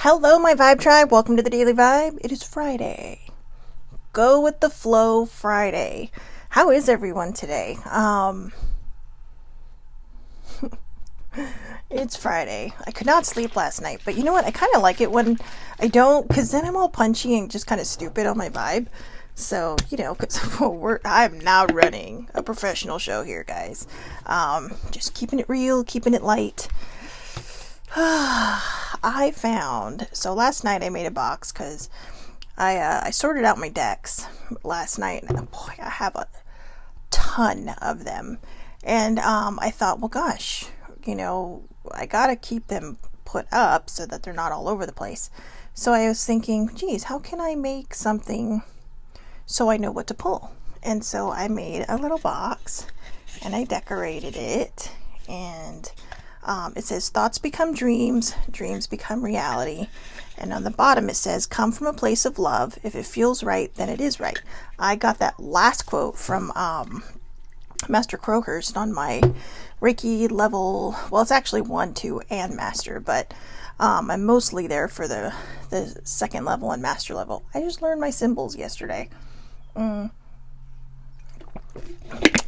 Hello, my Vibe Tribe. Welcome to the Daily Vibe. It is Friday. Go with the flow Friday. How is everyone today? It's Friday. I could not sleep last night, but you know what? I kind of like it when I don't, because then I'm all punchy and just kind of stupid on my vibe. So, because I'm now running a professional show here, guys. Just keeping it real, keeping it light. So last night I made a box because I sorted out my decks last night, and boy, I have a ton of them. And I thought, well, gosh, I gotta keep them put up so that they're not all over the place. So I was thinking, geez, how can I make something so I know what to pull? And so I made a little box and I decorated it, and it says, thoughts become dreams, dreams become reality. And on the bottom it says, come from a place of love. If it feels right, then it is right. I got that last quote from Master Crowhurst on my Reiki level. Well, it's actually 1, 2, and Master, but I'm mostly there for the second level and Master level. I just learned my symbols yesterday.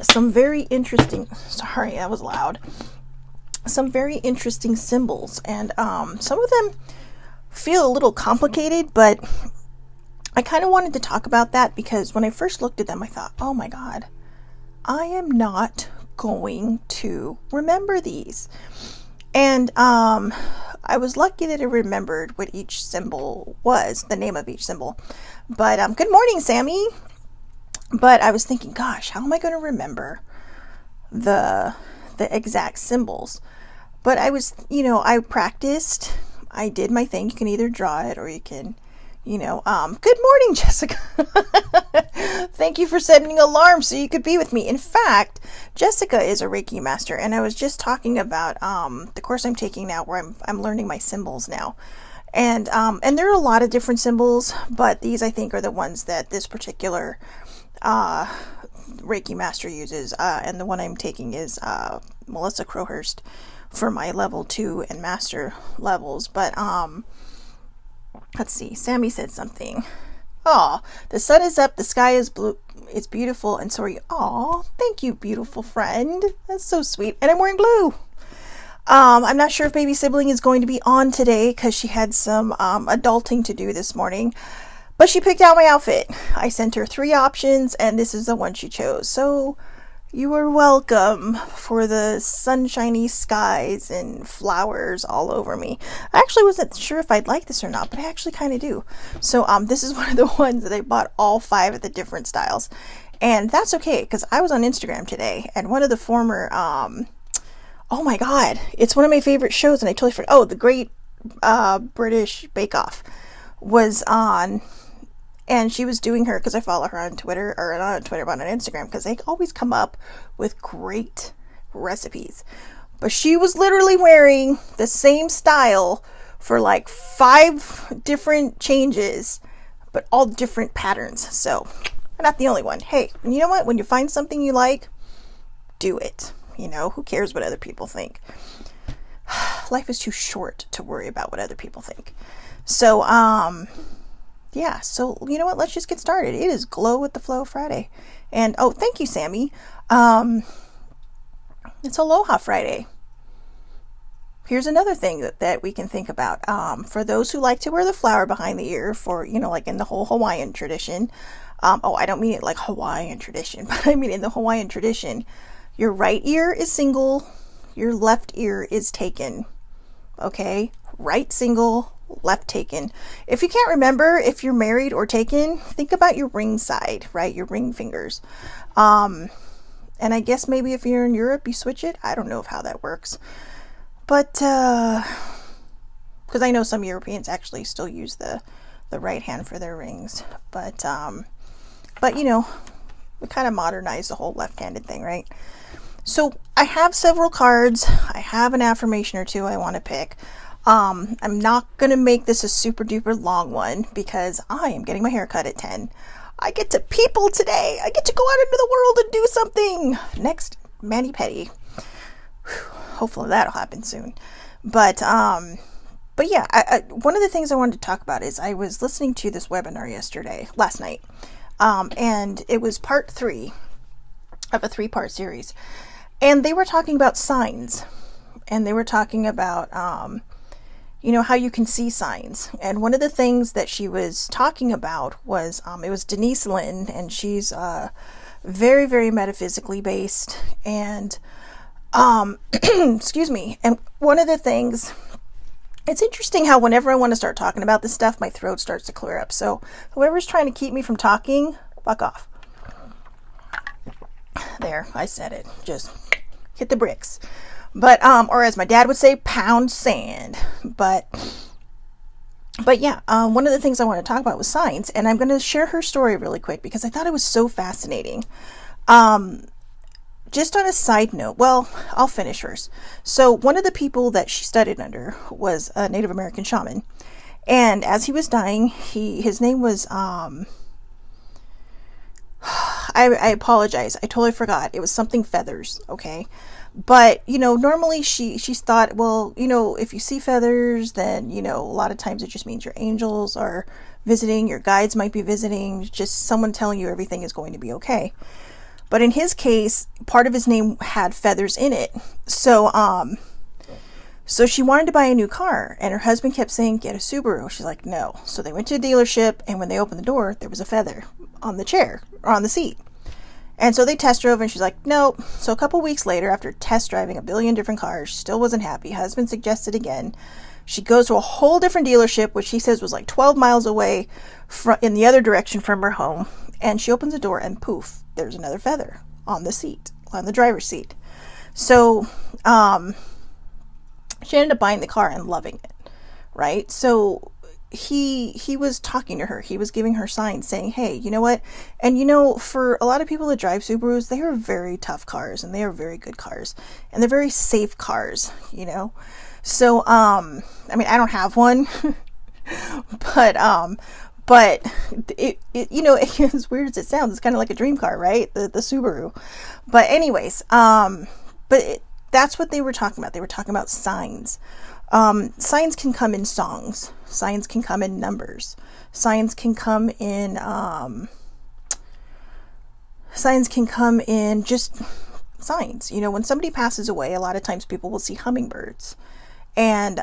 Some very interesting, sorry, that was loud. Some very interesting symbols, and some of them feel a little complicated, but I kind of wanted to talk about that because when I first looked at them I thought, oh my god, I am not going to remember these. And I was lucky that I remembered what each symbol was, the name of each symbol. But good morning, Sammy. But I was thinking, gosh, how am I going to remember the exact symbols? But I was, I practiced, I did my thing. You can either draw it or you can, good morning, Jessica. Thank you for setting an alarm so you could be with me. In fact, Jessica is a Reiki master, and I was just talking about the course I'm taking now, where I'm learning my symbols now. And there are a lot of different symbols, but these I think are the ones that this particular Reiki master uses, and the one I'm taking is Melissa Crowhurst for my level 2 and master levels. But let's see, Sammy said something. Oh, the sun is up, the sky is blue, it's beautiful, and so are you. Oh, thank you, beautiful friend. That's so sweet. And I'm wearing blue. I'm not sure if baby sibling is going to be on today because she had some adulting to do this morning. But she picked out my outfit. I sent her 3 options, and this is the one she chose. So you are welcome for the sunshiny skies and flowers all over me. I actually wasn't sure if I'd like this or not, but I actually kind of do. So this is one of the ones that I bought all 5 of the different styles. And that's okay, because I was on Instagram today, and one of the former, oh my god, it's one of my favorite shows, and I totally forgot. Oh, the Great British Bake Off was on. And she was doing her, because I follow her on Twitter, or not on Twitter, but on Instagram, because they always come up with great recipes. But she was literally wearing the same style for like 5 different changes, but all different patterns. So, I'm not the only one. Hey, you know what? When you find something you like, do it. Who cares what other people think? Life is too short to worry about what other people think. So, yeah, so you know what? Let's just get started. It is Glow with the Flow Friday. And oh, thank you, Sammy. It's Aloha Friday. Here's another thing that we can think about. For those who like to wear the flower behind the ear, for, like in the whole Hawaiian tradition. I don't mean it like Hawaiian tradition, but I mean in the Hawaiian tradition, your right ear is single, your left ear is taken. Okay? Right single, left taken. If you can't remember if you're married or taken, think about your ring side, right? Your ring fingers. And I guess maybe if you're in Europe, you switch it. I don't know how that works. But, because I know some Europeans actually still use the right hand for their rings. But we kind of modernized the whole left-handed thing, right? So I have several cards. I have an affirmation or 2 I want to pick. I'm not going to make this a super duper long one because I am getting my hair cut at 10. I get to people today. I get to go out into the world and do something. Next, mani-pedi. Hopefully that'll happen soon. But But yeah, one of the things I wanted to talk about is I was listening to this webinar last night, and it was part 3 of a 3-part series, and they were talking about signs, and they were talking about how you can see signs. And one of the things that she was talking about was it was Denise Linn, and she's very, very metaphysically based, and excuse me. And one of the things, it's interesting how whenever I want to start talking about this stuff, my throat starts to clear up. So whoever's trying to keep me from talking, fuck off. There, I said it. Just hit the bricks. But, or as my dad would say, pound sand. But yeah, one of the things I want to talk about was signs. And I'm going to share her story really quick because I thought it was so fascinating. Just on a side note, well, I'll finish first. So one of the people that she studied under was a Native American shaman. And as he was dying, his name was, I apologize. I totally forgot. It was something Feathers. Okay. But, normally she's thought, well, if you see feathers, then, a lot of times it just means your angels are visiting, your guides might be visiting, just someone telling you everything is going to be okay. But in his case, part of his name had feathers in it. So she wanted to buy a new car, and her husband kept saying, get a Subaru. She's like, no. So they went to a dealership, and when they opened the door, there was a feather on the chair, or on the seat. And so they test drove, and she's like, nope. So a couple weeks later, after test driving a billion different cars, she still wasn't happy. Husband suggested again. She goes to a whole different dealership, which she says was like 12 miles away in the other direction from her home. And she opens the door, and poof, there's another feather on the seat, on the driver's seat. So she ended up buying the car and loving it, right? So he was talking to her. He was giving her signs saying, hey, you know what? And for a lot of people that drive Subarus, they are very tough cars, and they are very good cars, and they're very safe cars, So, I don't have one, but it as weird as it sounds, it's kind of like a dream car, right? The Subaru. But anyways, that's what they were talking about. They were talking about signs. Signs can come in songs. Signs can come in numbers. Signs can come in just signs. When somebody passes away, a lot of times people will see hummingbirds, and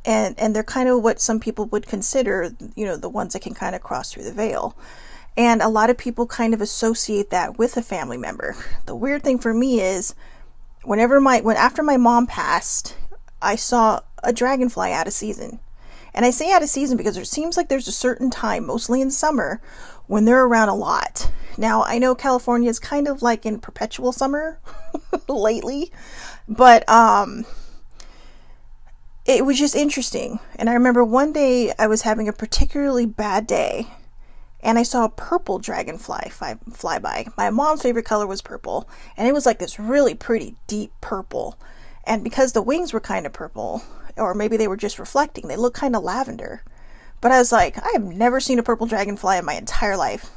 they're kind of what some people would consider, the ones that can kind of cross through the veil. And a lot of people kind of associate that with a family member. The weird thing for me is after my mom passed, I saw a dragonfly out of season. And I say out of season because it seems like there's a certain time, mostly in summer, when they're around a lot. Now, I know California is kind of like in perpetual summer lately, but it was just interesting. And I remember one day I was having a particularly bad day, and I saw a purple dragonfly fly by. My mom's favorite color was purple, and it was like this really pretty deep purple. And because the wings were kind of purple, or maybe they were just reflecting, they looked kind of lavender. But I was like, I have never seen a purple dragonfly in my entire life.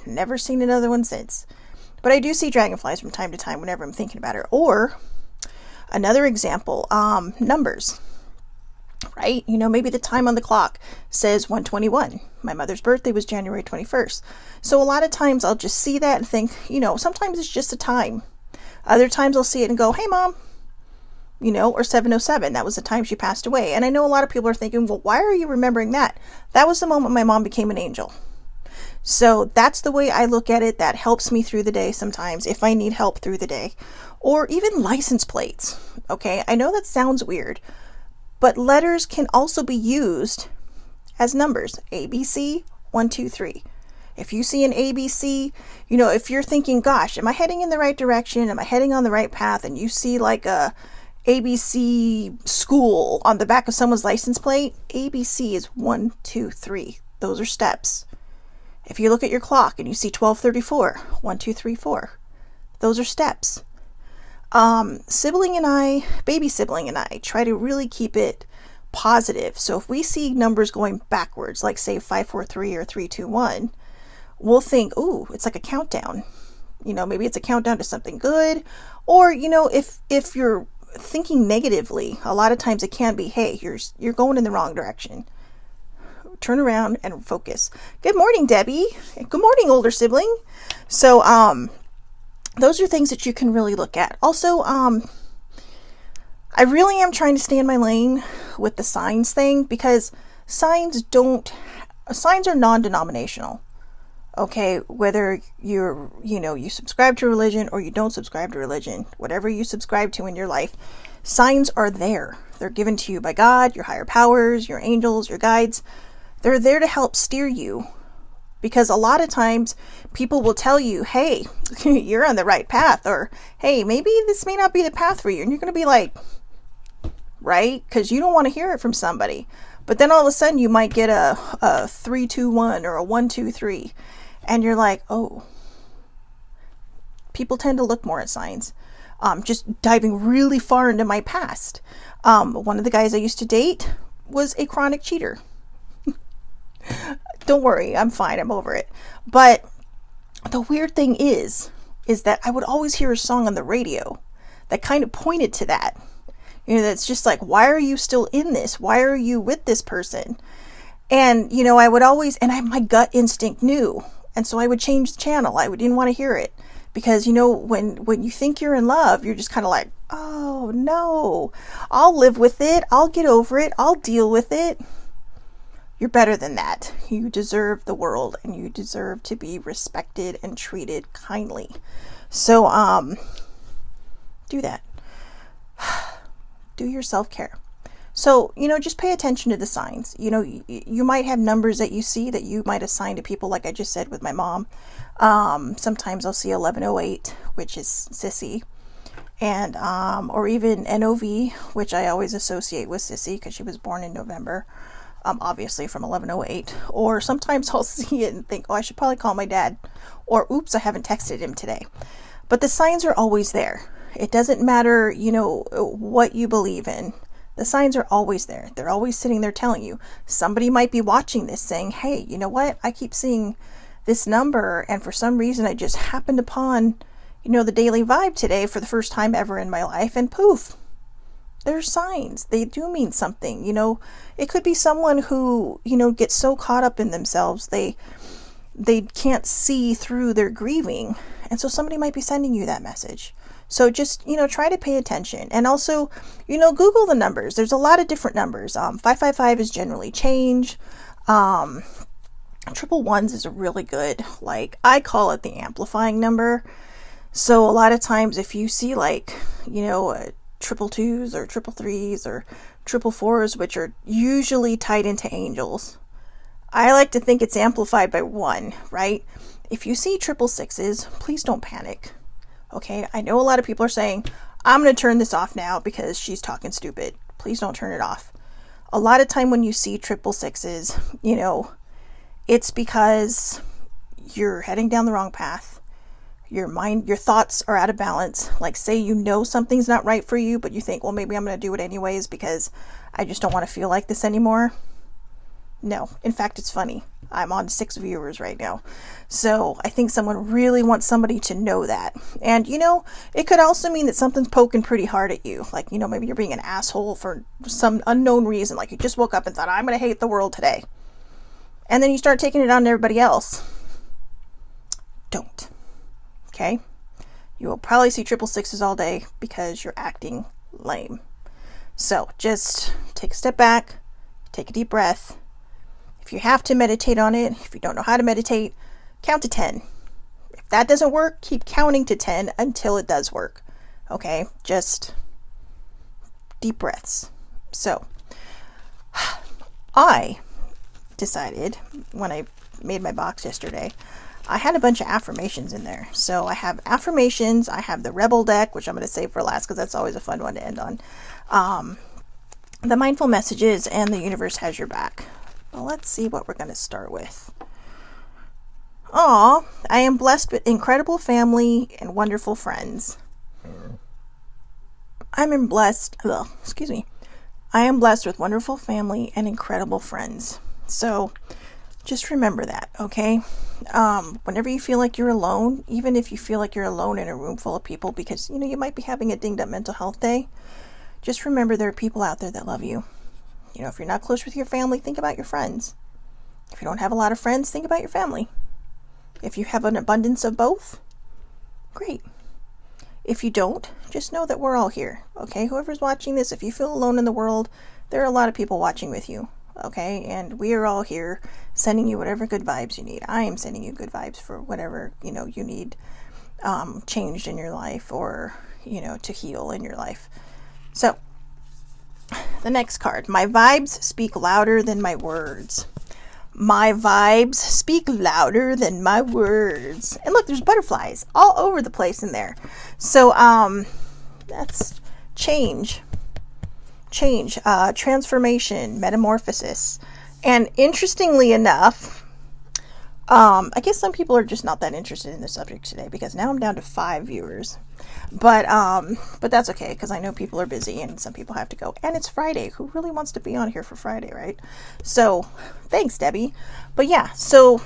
Never seen another one since. But I do see dragonflies from time to time whenever I'm thinking about it. Or another example, numbers. Right? Maybe the time on the clock says 121. My mother's birthday was January 21st. So a lot of times I'll just see that and think, sometimes it's just a time. Other times I'll see it and go, hey, Mom. Or 707. That was the time she passed away. And I know a lot of people are thinking, well, why are you remembering that? That was the moment my mom became an angel. So that's the way I look at it. That helps me through the day sometimes if I need help through the day. Or even license plates. Okay, I know that sounds weird, but letters can also be used as numbers. ABC, 1, 2, 3. If you see an ABC, if you're thinking, gosh, am I heading in the right direction? Am I heading on the right path? And you see like a ABC school on the back of someone's license plate, ABC is 1, 2, 3. Those are steps. If you look at your clock and you see 12:34, 1, 2, 3, 4. Those are steps. Baby sibling and I try to really keep it positive. So if we see numbers going backwards, like say 5, 4, 3 or 3, 2, 1, we'll think, ooh, it's like a countdown. Maybe it's a countdown to something good. Or, if you're thinking negatively. A lot of times it can be, hey, you're going in the wrong direction. Turn around and focus. Good morning, Debbie. Good morning, older sibling. So, those are things that you can really look at. Also, I really am trying to stay in my lane with the signs thing, because signs are non-denominational. Okay, whether you subscribe to religion or you don't subscribe to religion, whatever you subscribe to in your life, signs are there. They're given to you by God, your higher powers, your angels, your guides. They're there to help steer you. Because a lot of times people will tell you, hey, you're on the right path, or hey, maybe this may not be the path for you. And you're going to be like, right? Because you don't want to hear it from somebody. But then all of a sudden you might get a 3-2-1 or a 1-2-3. And you're like, oh. People tend to look more at signs. Just diving really far into my past. One of the guys I used to date was a chronic cheater. Don't worry, I'm fine, I'm over it. But the weird thing is that I would always hear a song on the radio that kind of pointed to that. That's just like, why are you still in this? Why are you with this person? And, I would always, my gut instinct knew. And so I would change the channel. I didn't want to hear it. Because, when you think you're in love, you're just kind of like, oh, no. I'll live with it. I'll get over it. I'll deal with it. You're better than that. You deserve the world, and you deserve to be respected and treated kindly. So, do that. Do your self-care. So, just pay attention to the signs. You might have numbers that you see that you might assign to people, like I just said with my mom. Sometimes I'll see 1108, which is Sissy. And, or even NOV, which I always associate with Sissy because she was born in November. Obviously from 1108. Or sometimes I'll see it and think, oh, I should probably call my dad. Or, oops, I haven't texted him today. But the signs are always there. It doesn't matter, what you believe in. The signs are always there. They're always sitting there telling you. Somebody might be watching this saying, hey, you know what? I keep seeing this number, and for some reason I just happened upon, the daily vibe today for the first time ever in my life, and poof. They're signs. They do mean something. It could be someone who, gets so caught up in themselves, they can't see through their grieving. And so somebody might be sending you that message. So just, try to pay attention. And also, Google the numbers. There's a lot of different numbers. 555 is generally change. Triple ones is a really good, I call it the amplifying number. So a lot of times if you see triple twos or triple threes or triple fours, which are usually tied into angels, I like to think it's amplified by 1, right? If you see triple sixes, please don't panic. Okay, I know a lot of people are saying, I'm going to turn this off now because she's talking stupid. Please don't turn it off. A lot of time when you see triple sixes, it's because you're heading down the wrong path. Your thoughts are out of balance. Like, say something's not right for you, but you think, well, maybe I'm going to do it anyways because I just don't want to feel like this anymore. No, in fact, it's funny. I'm on 6 viewers right now. So I think someone really wants somebody to know that. And, it could also mean that something's poking pretty hard at you. Like, maybe you're being an asshole for some unknown reason. Like, you just woke up and thought, I'm going to hate the world today. And then you start taking it on to everybody else. Don't. Okay? You will probably see triple sixes all day because you're acting lame. So just take a step back, take a deep breath. If you have to meditate on it, if you don't know how to meditate, count to 10. If that doesn't work, keep counting to 10 until it does work. Okay? Just deep breaths. So, I decided when I made my box yesterday, I had a bunch of affirmations in there. So I have affirmations, I have the Rebel deck, which I'm going to save for last because that's always a fun one to end on. The mindful messages, and the universe has your back. Well, let's see what we're going to start with. I am blessed with incredible family and wonderful friends. I am blessed with wonderful family and incredible friends. So Just remember that, okay? Whenever you feel like you're alone, even if you feel like you're alone in a room full of people because, you might be having a dinged up mental health day, just remember there are people out there that love you. If you're not close with your family, think about your friends. If you don't have a lot of friends, think about your family. If you have an abundance of both, great. If you don't, just know that we're all here, okay? Whoever's watching this, if you feel alone in the world, there are a lot of people watching with you, okay? And we are all here sending you whatever good vibes you need. I am sending you good vibes for whatever, you need changed in your life or, to heal in your life. So, the next card. My vibes speak louder than my words. My vibes speak louder than my words. And look, there's butterflies all over the place in there. So, that's change, transformation, metamorphosis. And interestingly enough, I guess some people are just not that interested in the subject today because now I'm down to 5 viewers. But that's okay because I know people are busy and some people have to go. And it's Friday. Who really wants to be on here for Friday, right? So, thanks, Debbie. But yeah, so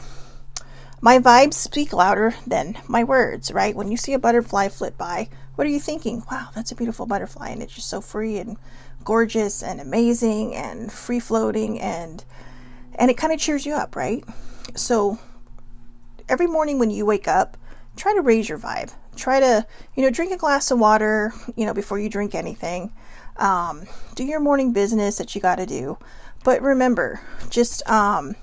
my vibes speak louder than my words, right? When you see a butterfly flit by, what are you thinking? Wow, that's a beautiful butterfly and it's just so free and gorgeous and amazing and free floating and it kind of cheers you up, right? So every morning when you wake up, try to raise your vibe. Try to, drink a glass of water, before you drink anything. Do your morning business that you got to do. But remember, just my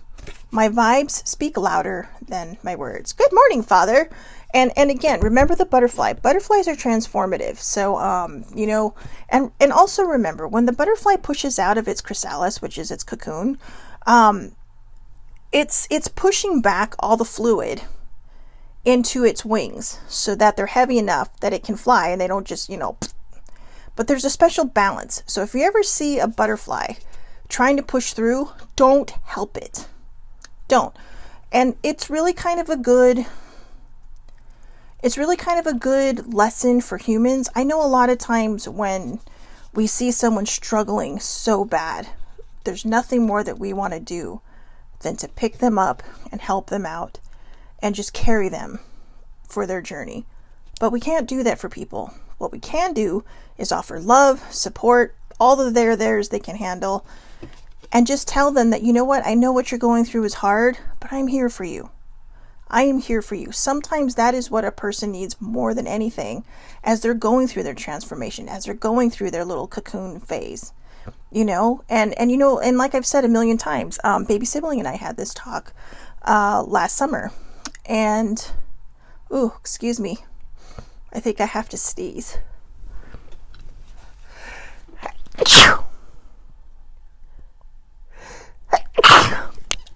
vibes speak louder than my words. Good morning, Father. And again, remember the butterfly. Butterflies are transformative. So, and also remember, when the butterfly pushes out of its chrysalis, which is its cocoon, it's pushing back all the fluid into its wings so that they're heavy enough that it can fly and they don't just, but there's a special balance. So if you ever see a butterfly trying to push through, don't help it. Don't. And it's really kind of a good lesson for humans. I know a lot of times when we see someone struggling so bad, there's nothing more that we want to do than to pick them up and help them out and just carry them for their journey. But we can't do that for people. What we can do is offer love, support, all the theirs they can handle, and just tell them that, I know what you're going through is hard, but I'm here for you. I am here for you. Sometimes that is what a person needs more than anything as they're going through their transformation, as they're going through their little cocoon phase. And like I've said a million times, baby sibling and I had this talk last summer. And, excuse me, I think I have to sneeze.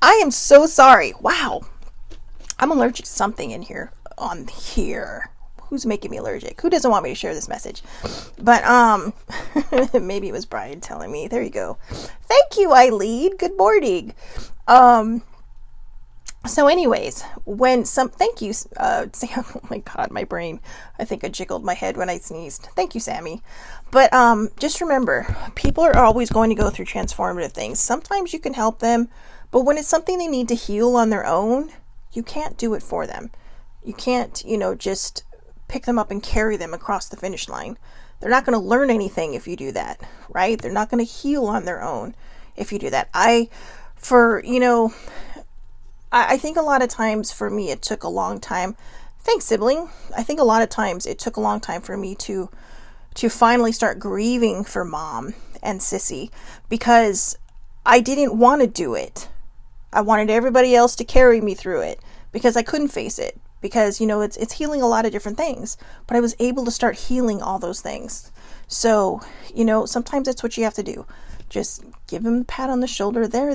I am so sorry. Wow. I'm allergic to something in here, on here. Who's making me allergic? Who doesn't want me to share this message? But, maybe it was Brian telling me. There you go. Thank you, Eileen. Good morning. So anyways, thank you, Sam. Oh my God, my brain, I think I jiggled my head when I sneezed. Thank you, Sammy. But, just remember, people are always going to go through transformative things. Sometimes you can help them, but when it's something they need to heal on their own, you can't do it for them. You can't, just pick them up and carry them across the finish line. They're not going to learn anything if you do that, right? They're not going to heal on their own if you do that. I think a lot of times for me, it took a long time. Thanks, sibling. I think a lot of times it took a long time for me to finally start grieving for Mom and Sissy because I didn't want to do it. I wanted everybody else to carry me through it because I couldn't face it because, it's healing a lot of different things, but I was able to start healing all those things. So, sometimes that's what you have to do. Just give them a pat on the shoulder. There.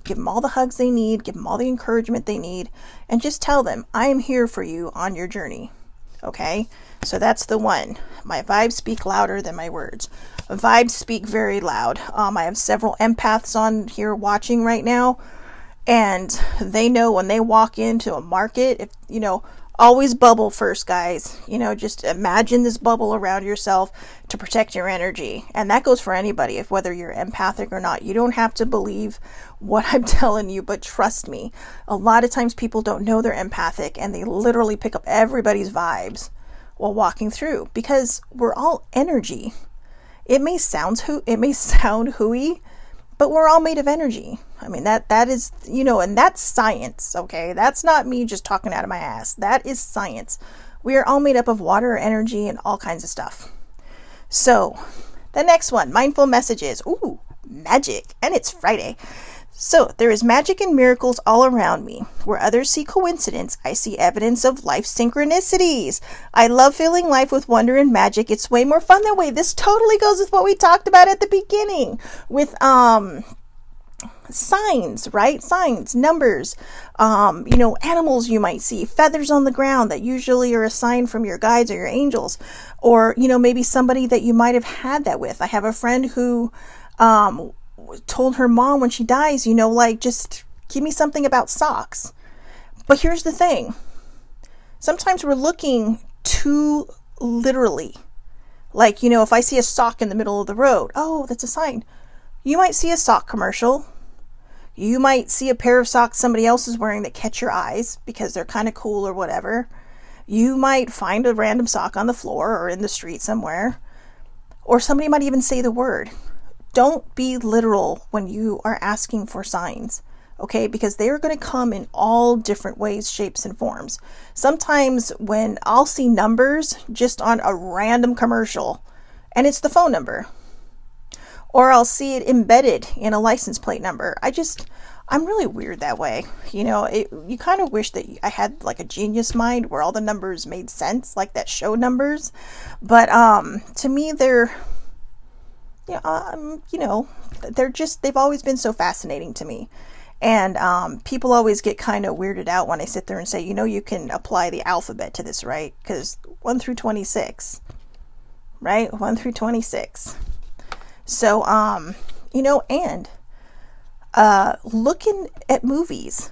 Give them all the hugs they need. Give them all the encouragement they need. And just tell them, I am here for you on your journey. Okay? So that's the one. My vibes speak louder than my words. Vibes speak very loud. I have several empaths on here watching right now. And they know when they walk into a market, if, Always bubble first, guys. Just imagine this bubble around yourself to protect your energy. And that goes for anybody, if whether you're empathic or not. You don't have to believe what I'm telling you, but trust me. A lot of times people don't know they're empathic and they literally pick up everybody's vibes while walking through, because we're all energy. It may sound hooey, but we're all made of energy. I mean, that is, and that's science, okay? That's not me just talking out of my ass. That is science. We are all made up of water, energy, and all kinds of stuff. So, the next one, mindful messages. Ooh, magic. And it's Friday. So, there is magic and miracles all around me. Where others see coincidence, I see evidence of life's synchronicities. I love filling life with wonder and magic. It's way more fun that way. This totally goes with what we talked about at the beginning with signs, right? Signs, numbers, animals you might see, feathers on the ground that usually are a sign from your guides or your angels, or, maybe somebody that you might have had that with. I have a friend who told her mom when she dies, just give me something about socks. But here's the thing. Sometimes we're looking too literally. Like, if I see a sock in the middle of the road, oh, that's a sign. You might see a sock commercial. You might see a pair of socks somebody else is wearing that catch your eyes because they're kind of cool or whatever. You might find a random sock on the floor or in the street somewhere. Or somebody might even say the word. Don't be literal when you are asking for signs, okay? Because they are going to come in all different ways, shapes, and forms. Sometimes when I'll see numbers just on a random commercial, and it's the phone number, or I'll see it embedded in a license plate number. I'm really weird that way. You kind of wish that I had like a genius mind where all the numbers made sense, like that show Numbers. But to me, they've always been so fascinating to me. And people always get kind of weirded out when I sit there and say, you can apply the alphabet to this, right? Because 1 through 26, right? 1 through 26. So, and looking at movies,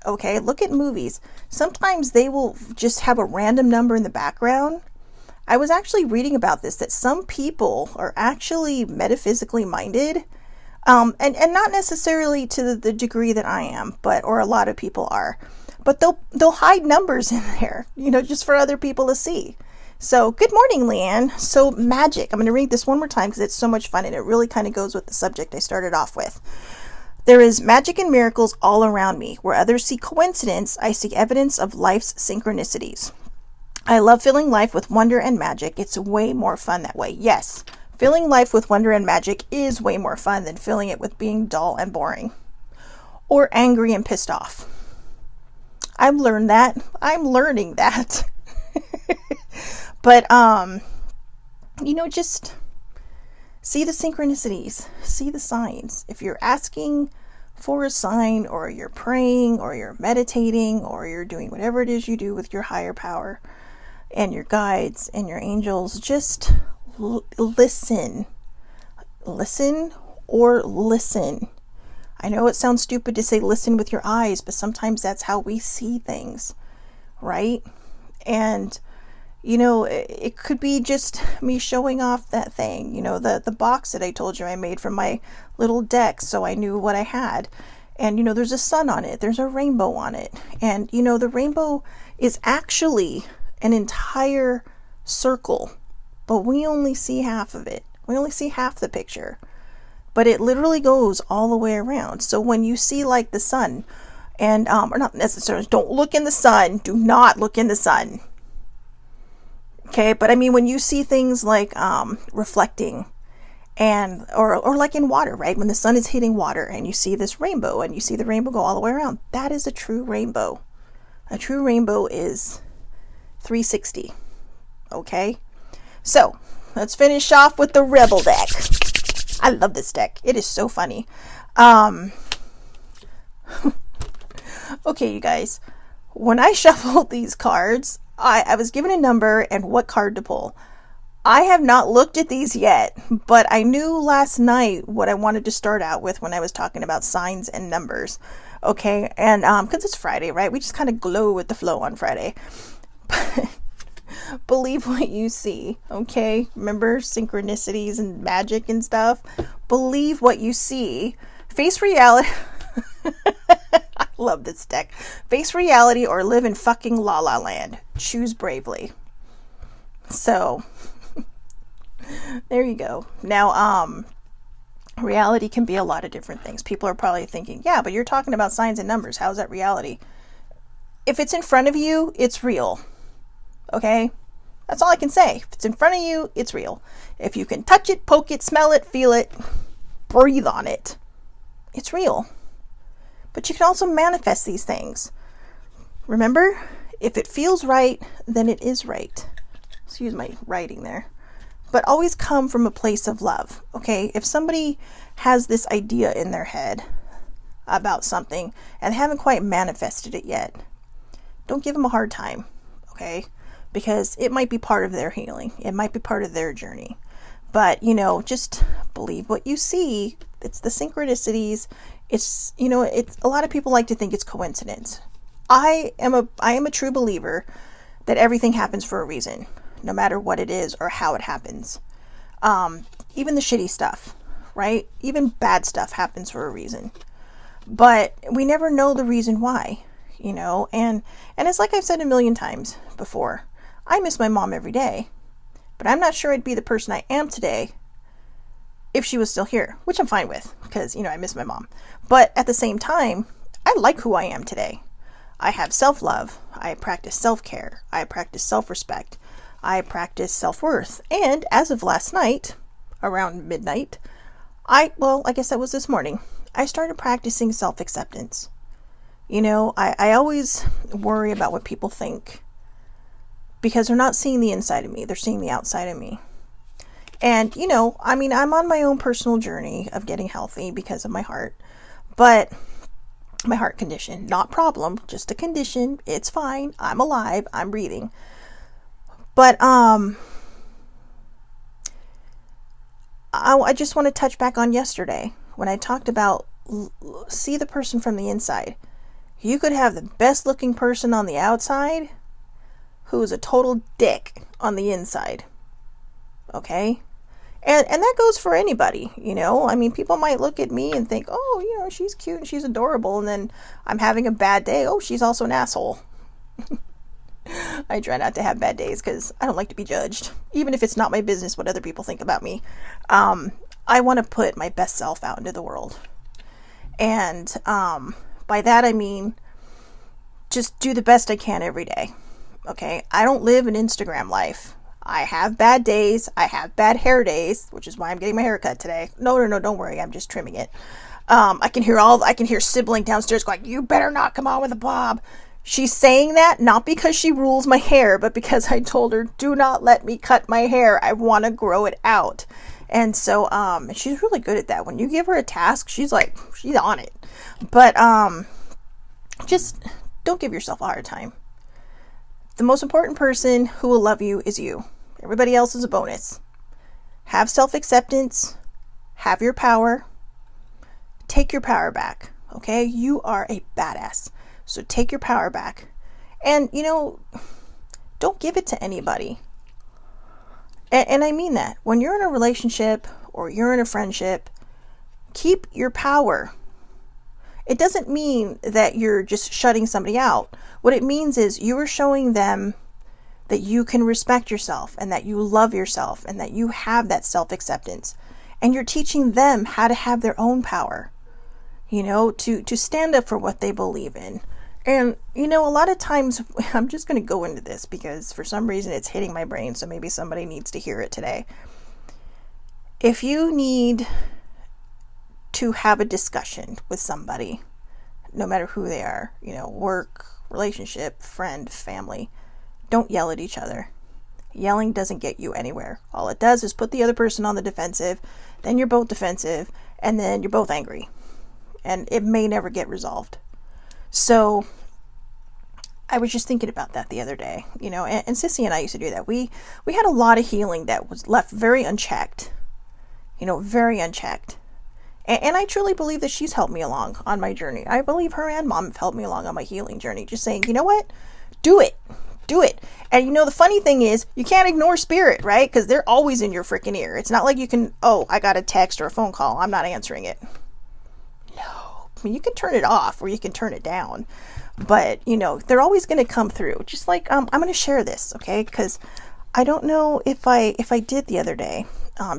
okay? Look at movies. Sometimes they will just have a random number in the background. I was actually reading about this, that some people are actually metaphysically minded, and not necessarily to the degree that I am, or a lot of people are, but they'll hide numbers in there, just for other people to see. So, good morning, Leanne. So, magic. I'm going to read this one more time because it's so much fun and it really kind of goes with the subject I started off with. There is magic and miracles all around me. Where others see coincidence, I see evidence of life's synchronicities. I love filling life with wonder and magic. It's way more fun that way. Yes, filling life with wonder and magic is way more fun than filling it with being dull and boring. Or angry and pissed off. I've learned that. I'm learning that. But, just see the synchronicities, see the signs. If you're asking for a sign, or you're praying, or you're meditating, or you're doing whatever it is you do with your higher power and your guides and your angels, just listen. Listen or listen. I know it sounds stupid to say listen with your eyes, but sometimes that's how we see things, right? And it could be just me showing off that thing, the box that I told you I made from my little deck so I knew what I had. And, there's a sun on it. There's a rainbow on it. And, the rainbow is actually an entire circle, but we only see half of it. We only see half the picture. But it literally goes all the way around. So when you see like the sun, and, or not necessarily, don't look in the sun. Do not look in the sun. Okay, but I mean, when you see things like reflecting, and or like in water, right? When the sun is hitting water and you see this rainbow and you see the rainbow go all the way around, that is a true rainbow. A true rainbow is 360. Okay, so let's finish off with the Rebel deck. I love this deck. It is so funny. Okay, you guys, when I shuffled these cards, I was given a number and what card to pull. I have not looked at these yet, but I knew last night what I wanted to start out with when I was talking about signs and numbers. Okay, and because it's Friday, right? We just kind of glow with the flow on Friday. Believe what you see, okay? Remember synchronicities and magic and stuff? Believe what you see. Face reality. I love this deck. Face reality or live in fucking La La Land. Choose bravely. So, there you go. Now, reality can be a lot of different things. People are probably thinking, yeah, but you're talking about signs and numbers. How's that reality? If it's in front of you, it's real. Okay? That's all I can say. If it's in front of you, it's real. If you can touch it, poke it, smell it, feel it, breathe on it, it's real. But you can also manifest these things. Remember, if it feels right, then it is right. Excuse my writing there. But always come from a place of love, okay? If somebody has this idea in their head about something and haven't quite manifested it yet, don't give them a hard time, okay? Because it might be part of their healing. It might be part of their journey. But, just believe what you see. It's the synchronicities. It's, it's a lot of people like to think it's coincidence. I am a true believer that everything happens for a reason, no matter what it is or how it happens. Even the shitty stuff, right? Even bad stuff happens for a reason. But we never know the reason why, and it's like I've said a million times before. I miss my mom every day, but I'm not sure I'd be the person I am today if she was still here, which I'm fine with because, I miss my mom. But at the same time, I like who I am today. I have self-love. I practice self-care. I practice self-respect. I practice self-worth. And as of last night, around midnight, I guess that was this morning, I started practicing self-acceptance. I always worry about what people think because they're not seeing the inside of me. They're seeing the outside of me. And, I'm on my own personal journey of getting healthy because of my heart. But my heart condition, not problem, just a condition. It's fine. I'm alive. I'm breathing. But I just want to touch back on yesterday when I talked about see the person from the inside. You could have the best looking person on the outside who is a total dick on the inside. Okay? And that goes for anybody, people might look at me and think, oh, she's cute and she's adorable. And then I'm having a bad day. Oh, she's also an asshole. I try not to have bad days because I don't like to be judged. Even if it's not my business what other people think about me. I want to put my best self out into the world. And by that I mean just do the best I can every day. Okay? I don't live an Instagram life. I have bad days. I have bad hair days, which is why I'm getting my hair cut today. No, don't worry. I'm just trimming it. I can hear sibling downstairs going, you better not come on with a bob. She's saying that not because she rules my hair, but because I told her, do not let me cut my hair. I want to grow it out. And so, she's really good at that. When you give her a task, she's on it. But, just don't give yourself a hard time. The most important person who will love you is you. Everybody else is a bonus. Have self-acceptance. Have your power. Take your power back. Okay? You are a badass. So take your power back. And, don't give it to anybody. And I mean that. When you're in a relationship or you're in a friendship, keep your power. It doesn't mean that you're just shutting somebody out. What it means is you are showing them that you can respect yourself and that you love yourself and that you have that self-acceptance. And you're teaching them how to have their own power, to stand up for what they believe in. And, a lot of times, I'm just going to go into this because for some reason it's hitting my brain, so maybe somebody needs to hear it today. If you need to have a discussion with somebody, no matter who they are, work, relationship, friend, family, don't yell at each other. Yelling doesn't get you anywhere. All it does is put the other person on the defensive, then you're both defensive, and then you're both angry. And it may never get resolved. So I was just thinking about that the other day, and Sissy and I used to do that. We had a lot of healing that was left very unchecked, very unchecked. And I truly believe that she's helped me along on my journey. I believe her and Mom have helped me along on my healing journey. Just saying, you know what? Do it. Do it. And the funny thing is, you can't ignore spirit, right? Because they're always in your freaking ear. It's not like you can, I got a text or a phone call, I'm not answering it. No. I mean, you can turn it off or you can turn it down. But, they're always going to come through. Just like, I'm going to share this, okay? Because I don't know if I did the other day.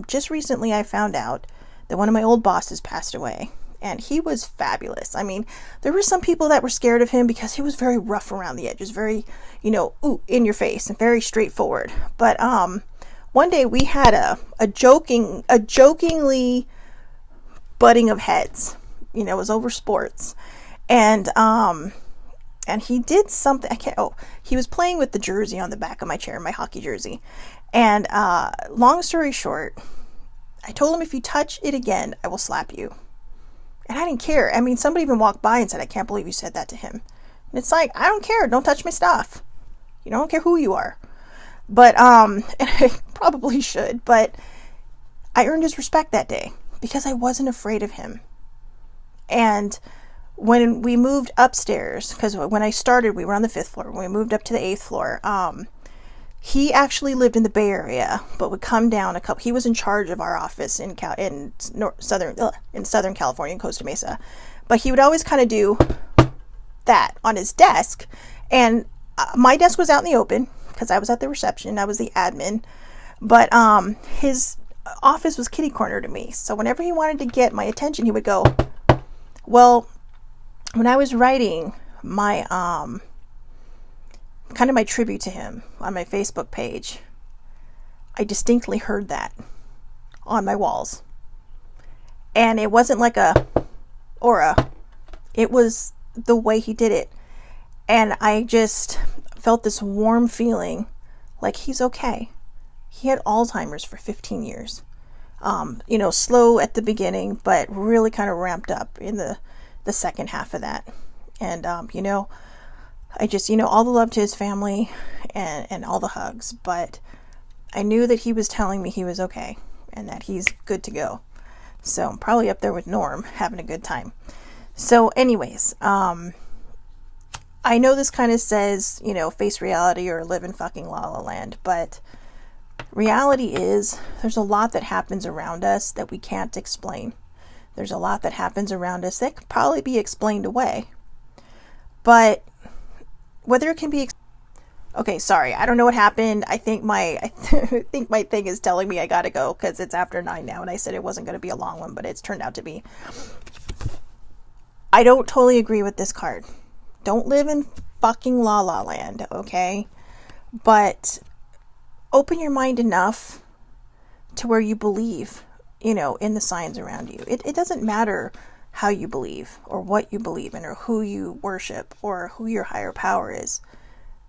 Just recently I found out that one of my old bosses passed away. And he was fabulous. I mean, there were some people that were scared of him because he was very rough around the edges, very, in your face and very straightforward. But one day we had a jokingly butting of heads. It was over sports. And he did something. He was playing with the jersey on the back of my chair, my hockey jersey. And long story short, I told him, if you touch it again, I will slap you. And I didn't care. I mean, somebody even walked by and said, I can't believe you said that to him. And it's like, I don't care. Don't touch my stuff. I don't care who you are. But, and I probably should, but I earned his respect that day because I wasn't afraid of him. And when we moved upstairs, because when I started, we were on the 5th floor. When we moved up to the 8th floor, he actually lived in the Bay Area, but would come down he was in charge of our office in Southern California, in Costa Mesa. But he would always kind of do that on his desk. And my desk was out in the open because I was at the reception. I was the admin. But his office was kitty corner to me. So whenever he wanted to get my attention, he would go, well, when I was writing my kind of my tribute to him on my Facebook page, I distinctly heard that on my walls. And it wasn't like a aura. It was the way he did it. And I just felt this warm feeling like he's okay. He had Alzheimer's for 15 years. Slow at the beginning, but really kind of ramped up in the second half of that. And, I just, all the love to his family and all the hugs, but I knew that he was telling me he was okay and that he's good to go. So I'm probably up there with Norm having a good time. So anyways, I know this kind of says, face reality or live in fucking La La Land, but reality is there's a lot that happens around us that we can't explain. There's a lot that happens around us that could probably be explained away. But whether it can be okay, sorry, I don't know what happened. I think my thing is telling me I gotta go because it's after 9 now, and I said it wasn't going to be a long one, but it's turned out to be. I don't totally agree with this card. Don't live in fucking La La Land, okay? But open your mind enough to where you believe, in the signs around you. It doesn't matter how you believe or what you believe in or who you worship or who your higher power is.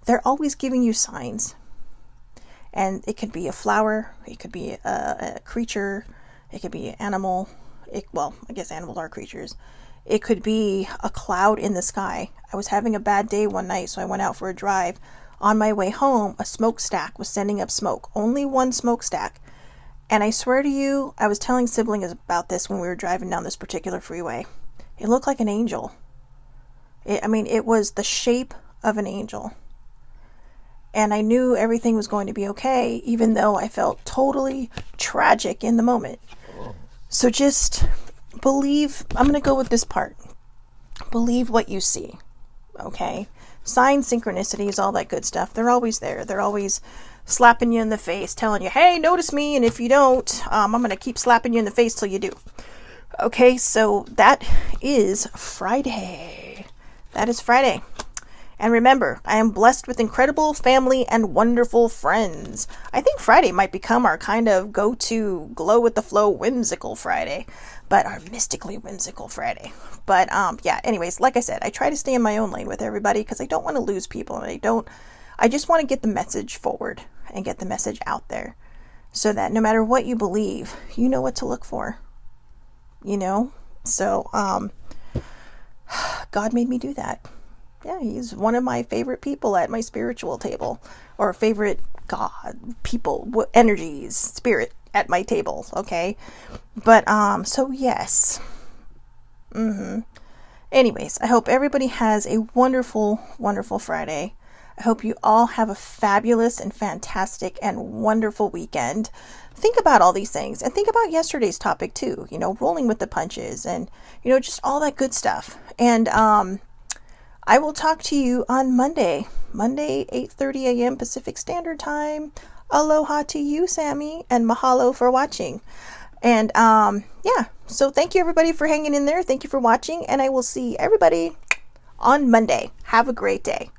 They're always giving you signs. And it could be a flower, it could be a creature, it could be an animal. I guess animals are creatures. It could be a cloud in the sky. I was having a bad day one night, so I went out for a drive. On my way home, a smokestack was sending up smoke. Only one smokestack. And I swear to you, I was telling siblings about this when we were driving down this particular freeway. It looked like an angel. It was the shape of an angel. And I knew everything was going to be okay, even though I felt totally tragic in the moment. So just believe, I'm going to go with this part. Believe what you see, okay? Signs, synchronicities, all that good stuff. They're always there. They're always slapping you in the face, telling you, hey, notice me, and if you don't, I'm going to keep slapping you in the face till you do. Okay, so that is Friday. That is Friday. And remember, I am blessed with incredible family and wonderful friends. I think Friday might become our kind of go-to glow with the flow whimsical Friday, but our mystically whimsical Friday. But anyways, like I said, I try to stay in my own lane with everybody because I don't want to lose people, and I just want to get the message forward and get the message out there so that no matter what you believe, you know what to look for. So God made me do that. Yeah, he's one of my favorite people at my spiritual table, or favorite God, people, energies, spirit at my table. Okay, but so yes. Anyways, I hope everybody has a wonderful, wonderful Friday. I hope you all have a fabulous and fantastic and wonderful weekend. Think about all these things and think about yesterday's topic too, rolling with the punches and, just all that good stuff. And I will talk to you on Monday, 8:30 a.m. Pacific Standard Time. Aloha to you, Sammy, and mahalo for watching. And yeah, so thank you everybody for hanging in there. Thank you for watching, and I will see everybody on Monday. Have a great day.